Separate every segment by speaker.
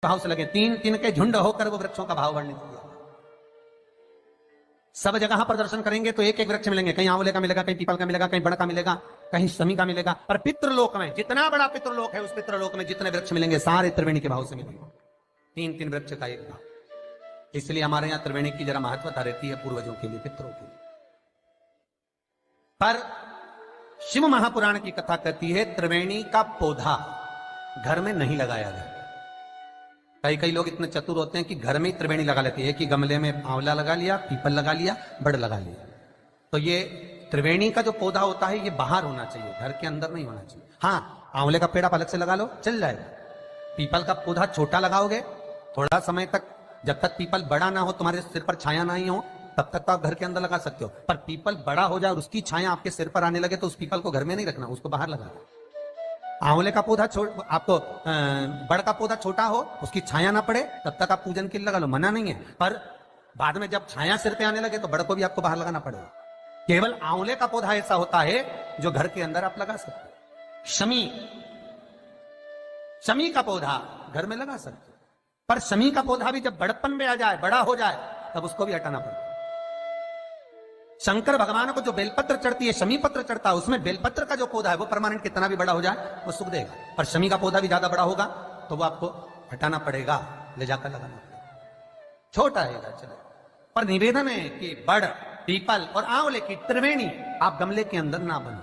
Speaker 1: भाव से लगे, तीन तीन के झुंड होकर वो वृक्षों का भाव वर्णित किया। सब जगह प्रदर्शन करेंगे तो एक एक वृक्ष मिलेंगे, कहीं आंवले का मिलेगा, कहीं पीपल का मिलेगा, कहीं बड़ का मिलेगा, कहीं शमी का मिलेगा। पर पितृलोक में जितना बड़ा पितृलोक है, उस पितृलोक में जितने वृक्ष मिलेंगे सारे त्रिवेणी के भाव से मिलेंगे। तीन तीन वृक्ष का एक भाव। इसलिए हमारे यहां त्रिवेणी की जरा महत्वता रहती है पूर्वजों के लिए, पितरों के लिए। पर शिव महापुराण की कथा कहती है त्रिवेणी का पौधा घर में नहीं लगाया जाता। कई लोग इतने चतुर होते हैं कि घर में ही त्रिवेणी लगा लेते हैं कि गमले में आंवला लगा लिया, पीपल लगा लिया, बड़ लगा लिया। तो ये त्रिवेणी का जो पौधा होता है ये बाहर होना चाहिए, घर के अंदर नहीं होना चाहिए। हाँ, आंवले का पेड़ आप अलग से लगा लो, चल जाएगा। पीपल का पौधा छोटा लगाओगे, थोड़ा समय तक, जब तक पीपल बड़ा ना हो, तुम्हारे सिर पर छाया नहीं हो, तब तक तो आप घर के अंदर लगा सकते हो। पर पीपल बड़ा हो जाए और उसकी छाया आपके सिर पर आने लगे तो उस पीपल को घर में नहीं रखना, उसको बाहर लगा। आंवले का पौधा आपको बड़ का पौधा छोटा हो, उसकी छाया ना पड़े, तब तक आप पूजन के लिए लगा लो, मना नहीं है। पर बाद में जब छाया सिर पे आने लगे तो बड़ को भी आपको बाहर लगाना पड़ेगा। केवल आंवले का पौधा ऐसा होता है जो घर के अंदर आप लगा सकते हो। शमी का पौधा घर में लगा सकते हो, पर शमी का पौधा भी जब बड़पन में आ जाए, बड़ा हो जाए, तब उसको भी हटाना पड़ेगा। शंकर भगवान को जो बेलपत्र चढ़ती है, शमी पत्र चढ़ता है, उसमें बेलपत्र का जो पौधा है वो परमानेंट कितना भी बड़ा हो जाए वो सुख देगा। पर शमी का पौधा भी ज्यादा बड़ा होगा तो वो आपको हटाना पड़ेगा, ले जाकर लगाना पड़ेगा। छोटा है चले, पर निवेदन है कि बड़, पीपल और आंवले की त्रिवेणी आप गमले के अंदर ना बनो।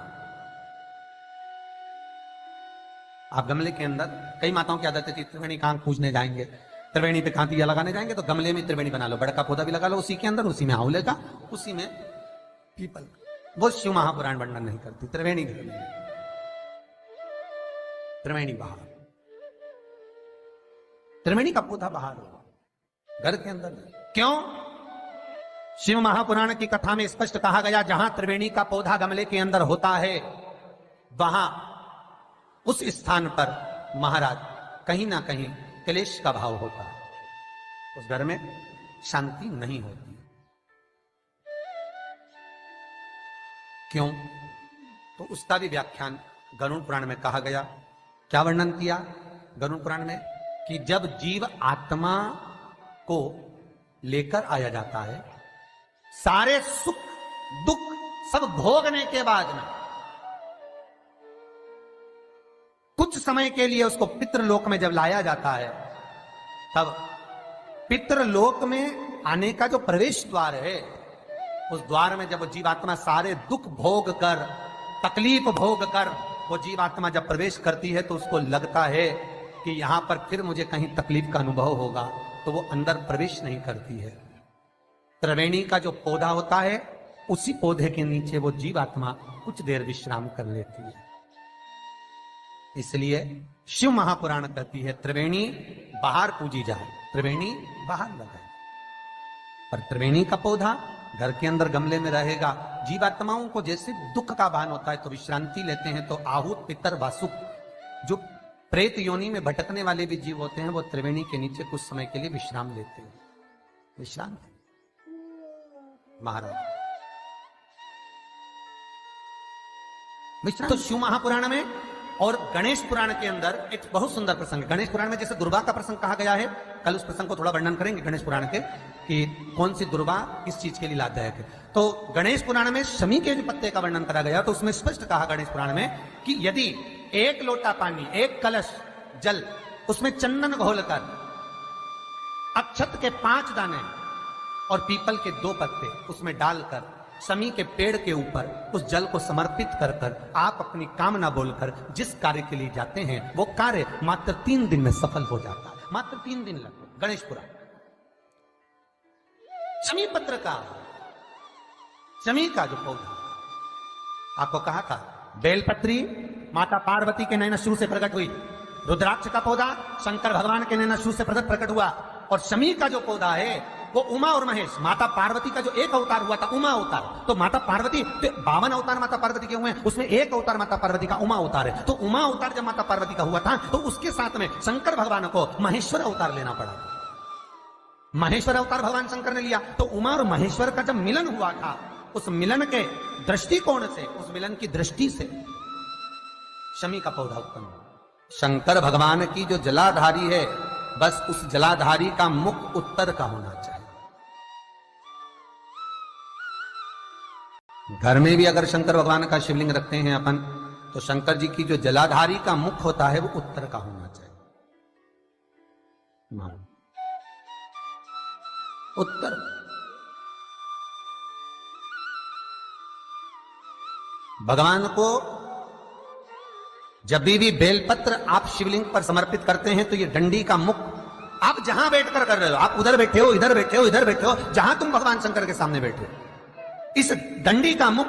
Speaker 1: आप गमले के अंदर, कई माताओं की आदत है त्रिवेणी कहां पूजने जाएंगे, त्रिवेणी पे कहां दिया लगाने जाएंगे, तो गमले में त्रिवेणी बना लो, बड़ का पौधा भी लगा लो उसी के अंदर, उसी में आंवले का, उसी में पीपल। वो शिव महापुराण वर्णन नहीं करती। त्रिवेणी घर में, त्रिवेणी बाहर, त्रिवेणी का पौधा बाहर हो, घर के अंदर नहीं। क्यों? शिव महापुराण की कथा में स्पष्ट कहा गया, जहां त्रिवेणी का पौधा गमले के अंदर होता है, वहां उस स्थान पर महाराज कहीं ना कहीं क्लेश का भाव होता है, उस घर में शांति नहीं होती। क्यों? तो उसका भी व्याख्यान गरुड़ पुराण में कहा गया। क्या वर्णन किया गरुड़ पुराण में? कि जब जीव आत्मा को लेकर आया जाता है, सारे सुख दुख सब भोगने के बाद में कुछ समय के लिए उसको पितृलोक में जब लाया जाता है, तब पितृलोक में आने का जो प्रवेश द्वार है, उस द्वार में जब वो जीवात्मा सारे दुख भोग कर, तकलीफ भोग कर वो जीवात्मा जब प्रवेश करती है तो उसको लगता है कि यहां पर फिर मुझे कहीं तकलीफ का अनुभव होगा, तो वो अंदर प्रवेश नहीं करती है। त्रिवेणी का जो पौधा होता है, उसी पौधे के नीचे वो जीवात्मा कुछ देर विश्राम कर लेती है। इसलिए शिव महापुराण कहती है त्रिवेणी बाहर पूजी जाए, त्रिवेणी बाहर लगाए। पर त्रिवेणी का पौधा घर के अंदर गमले में रहेगा। जीवात्माओं को जैसे दुख का भान होता है तो विश्रांति लेते हैं, तो आहूत पितर वासुक, जो प्रेत योनि में भटकने वाले भी जीव होते हैं, वो त्रिवेणी के नीचे कुछ समय के लिए विश्राम लेते हैं। विश्राम महाराज विश्राम। तो शिव महापुराण में और गणेश पुराण के अंदर एक बहुत सुंदर प्रसंग है। गणेश पुराण में जैसे दुर्वा का प्रसंग कहा गया है, कल उस प्रसंग को थोड़ा वर्णन करेंगे गणेश पुराण के, कि कौन सी दुर्वा किस चीज के लिए लाभदायक है। तो गणेश पुराण में शमी के जो पत्ते का वर्णन करा गया, तो उसमें स्पष्ट कहा गणेश पुराण में कि यदि एक लोटा पानी, एक कलश जल, उसमें चंदन घोलकर, अक्षत के 5 दाने और पीपल के 2 पत्ते उसमें डालकर शमी के पेड़ के ऊपर उस जल को समर्पित कर कर आप अपनी कामना बोलकर जिस कार्य के लिए जाते हैं, वो कार्य मात्र 3 दिन में सफल हो जाता है। मात्र 3 दिन लगते। गणेशपुरा शमी पत्र का, शमी का जो पौधा आपको कहा था, बेलपत्री माता पार्वती के नैनशु से प्रकट हुई, रुद्राक्ष का पौधा शंकर भगवान के नैनशु से प्रकट हुआ, और शमी का जो पौधा है वो उमा और महेश, माता पार्वती का जो एक अवतार हुआ था, उमा अवतार। तो माता पार्वती 52 अवतार माता पार्वती के हुए हैं, उसमें एक अवतार माता पार्वती का उमा अवतार है। तो उमा अवतार जब माता पार्वती का हुआ था, तो उसके साथ में शंकर भगवान को महेश्वर अवतार लेना पड़ा। महेश्वर अवतार भगवान शंकर ने लिया। तो उमा और महेश्वर का जब मिलन हुआ था, उस मिलन के दृष्टिकोण से, उस मिलन की दृष्टि से शमी का पौधा उत्पन्न हुआ। शंकर भगवान की जो जलाधारी है बस उस जलाधारी का मुख उत्तर का होना चाहिए। घर में भी अगर शंकर भगवान का शिवलिंग रखते हैं अपन, तो शंकर जी की जो जलाधारी का मुख होता है वो उत्तर का होना चाहिए। उत्तर। भगवान को जब भी बेलपत्र आप शिवलिंग पर समर्पित करते हैं तो ये डंडी का मुख आप जहां बैठकर कर रहे हो, आप उधर बैठे हो, इधर बैठे हो, इधर बैठे हो, जहां तुम भगवान शंकर के सामने बैठे हो, इस डंडी का मुख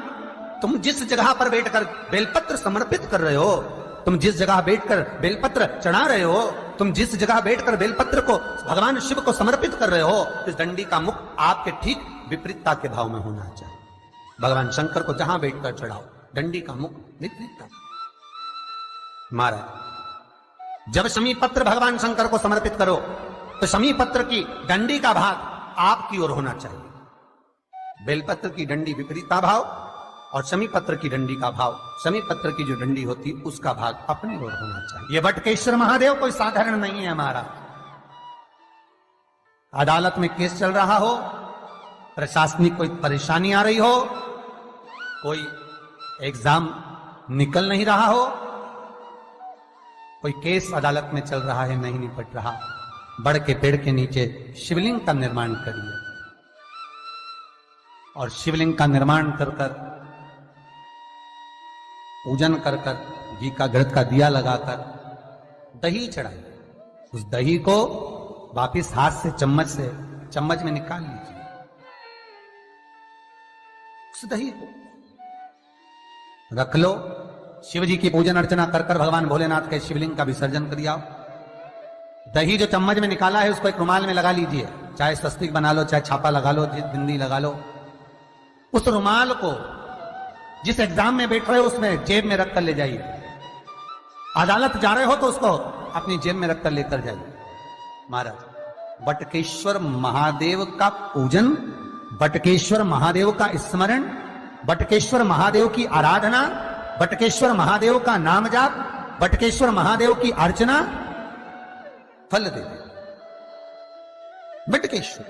Speaker 1: तुम जिस जगह पर बैठकर बेलपत्र समर्पित कर रहे हो, तुम जिस जगह बैठकर बेलपत्र चढ़ा रहे हो, तुम जिस जगह बैठकर बेलपत्र को भगवान शिव को समर्पित कर रहे हो, इस डंडी का मुख आपके ठीक विपरीतता के भाव में होना चाहिए। भगवान शंकर को जहां बैठकर चढ़ाओ, डंडी का मुख विपरीतता। महाराज, जब शमी पत्र भगवान शंकर को समर्पित करो तो शमी पत्र की डंडी का भाग आपकी ओर होना चाहिए। बेलपत्र की डंडी विपरीता भाव और शमी पत्र की डंडी का भाव, शमी पत्र की जो डंडी होती उसका भाग अपनी ओर होना चाहिए। ये वटकेश्वर महादेव कोई साधारण नहीं है। हमारा अदालत में केस चल रहा हो, प्रशासनिक कोई परेशानी आ रही हो, कोई एग्जाम निकल नहीं रहा हो, कोई केस अदालत में चल रहा है, नहीं निपट रहा, बड़ के पेड़ के नीचे शिवलिंग का निर्माण करिए और शिवलिंग का निर्माण कर कर, पूजन कर कर, घी का घृत का दिया लगाकर दही चढ़ाइए। उस दही को वापिस हाथ से चम्मच में निकाल लीजिए। उस दही को रख लो, शिव जी की पूजन अर्चना कर कर भगवान भोलेनाथ के शिवलिंग का विसर्जन कर दिया। दही जो चम्मच में निकाला है उसको एक रुमाल में लगा लीजिए, चाहे स्वस्तिक बना लो, चाहे छापा लगा लो, बिंदी लगा लो। उस रुमाल को जिस एग्जाम में बैठ रहे हो उसमें जेब में रखकर ले जाइए। अदालत जा रहे हो तो उसको अपनी जेब में रखकर लेकर जाइए। महाराज, बटकेश्वर महादेव का पूजन, बटकेश्वर महादेव का स्मरण, बटकेश्वर महादेव की आराधना, बटकेश्वर महादेव का नाम जाप, बटकेश्वर महादेव की अर्चना फल दे दे। बटकेश्वर